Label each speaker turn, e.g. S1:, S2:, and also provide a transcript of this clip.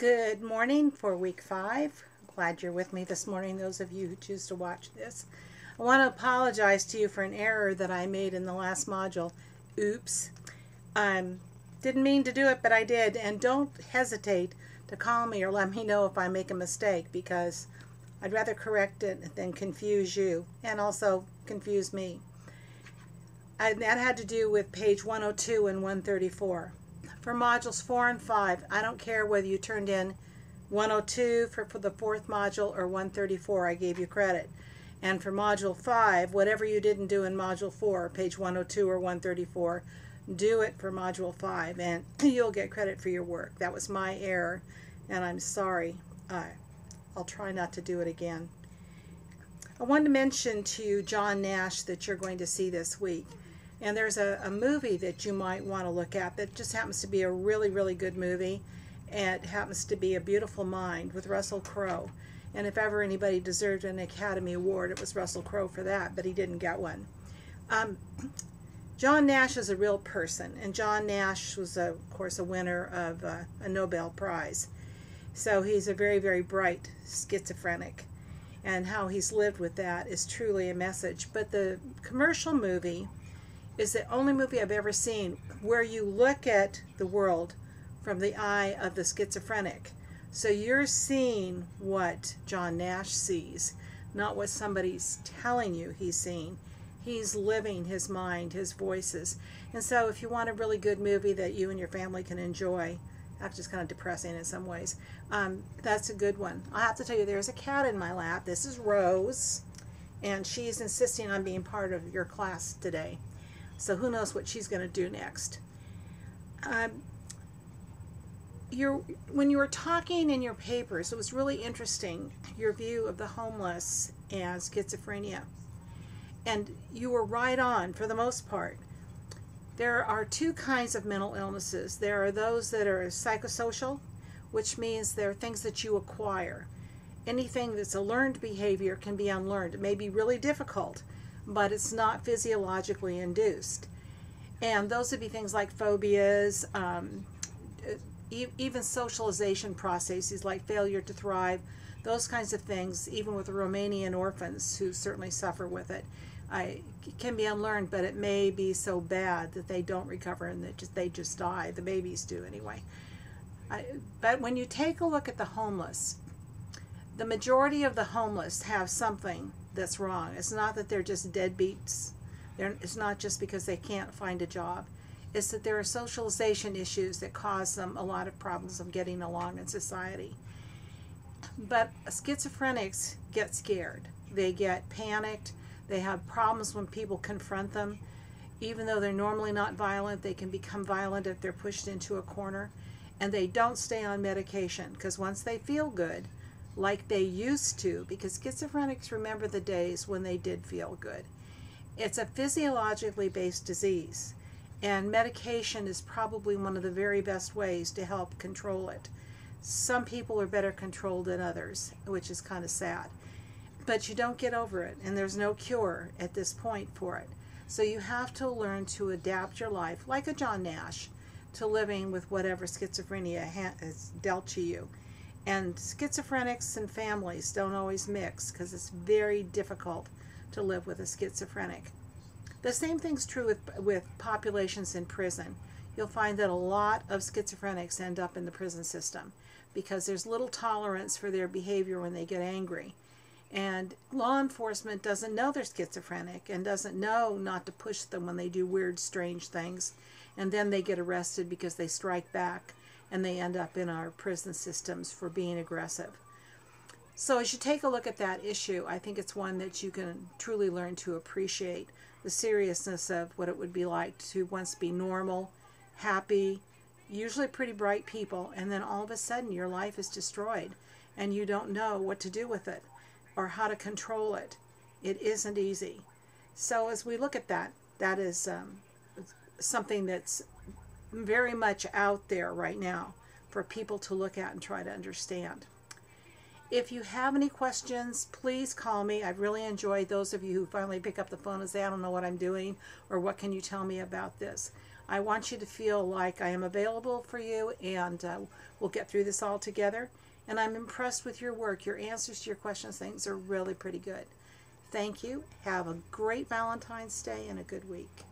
S1: Good morning for week 5. Glad you're with me this morning, those of you who choose to watch this. I want to apologize to you for an error that I made in the last module. Oops. Didn't mean to do it, but I did. And don't hesitate to call me or let me know if I make a mistake, because I'd rather correct it than confuse you, and also confuse me. That had to do with page 102 and 134. For modules 4 and 5, I don't care whether you turned in 102 for the 4th module or 134, I gave you credit. And for module 5, whatever you didn't do in module 4, page 102 or 134, do it for module 5 and you'll get credit for your work. That was my error and I'm sorry. I'll try not to do it again. I wanted to mention to you John Nash that you're going to see this week. And there's a movie that you might want to look at that just happens to be a really, really good movie. And it happens to be A Beautiful Mind with Russell Crowe. And if ever anybody deserved an Academy Award, it was Russell Crowe for that, but he didn't get one. John Nash is a real person, and John Nash was, of course, a winner of a Nobel Prize. So he's a very, very bright schizophrenic. And how he's lived with that is truly a message. But the commercial movie is the only movie I've ever seen where you look at the world from the eye of the schizophrenic. So you're seeing what John Nash sees, not what somebody's telling you he's seeing. He's living his mind, his voices. And so if you want a really good movie that you and your family can enjoy, that's just kind of depressing in some ways, that's a good one. I have to tell you, there's a cat in my lap. This is Rose, and she's insisting on being part of your class today. So who knows what she's going to do next. When you were talking in your papers, it was really interesting, your view of the homeless and schizophrenia. And you were right on for the most part. There are two kinds of mental illnesses. There are those that are psychosocial, which means they're things that you acquire. Anything that's a learned behavior can be unlearned. It may be really difficult, but it's not physiologically induced. And those would be things like phobias, even socialization processes like failure to thrive, those kinds of things, even with the Romanian orphans who certainly suffer with it. It can be unlearned, but it may be so bad that they don't recover and that they just die. The babies do anyway. But when you take a look at the homeless, the majority of the homeless have something that's wrong. It's not that they're just deadbeats. It's not just because they can't find a job. It's that there are socialization issues that cause them a lot of problems of getting along in society. But schizophrenics get scared. They get panicked. They have problems when people confront them. Even though they're normally not violent, they can become violent if they're pushed into a corner. And they don't stay on medication, because once they feel good, like they used to, because schizophrenics remember the days when they did feel good. It's a physiologically based disease, and medication is probably one of the very best ways to help control it. Some people are better controlled than others, which is kind of sad. But you don't get over it, and there's no cure at this point for it. So you have to learn to adapt your life, like a John Nash, to living with whatever schizophrenia has dealt to you. And schizophrenics and families don't always mix, because it's very difficult to live with a schizophrenic. The same thing's true with populations in prison. You'll find that a lot of schizophrenics end up in the prison system because there's little tolerance for their behavior when they get angry. And law enforcement doesn't know they're schizophrenic and doesn't know not to push them when they do weird, strange things. And then they get arrested because they strike back, and they end up in our prison systems for being aggressive. So as you take a look at that issue, I think it's one that you can truly learn to appreciate the seriousness of what it would be like to once be normal, happy, usually pretty bright people, and then all of a sudden your life is destroyed and you don't know what to do with it or how to control it. It isn't easy. So as we look at that, that is something that's very much out there right now for people to look at and try to understand. If you have any questions, please call me. I've really enjoyed those of you who finally pick up the phone and say, I don't know what I'm doing, or what can you tell me about this. I want you to feel like I am available for you, and we'll get through this all together. And I'm impressed with your work. Your answers to your questions, things are really pretty good. Thank you. Have a great Valentine's Day and a good week.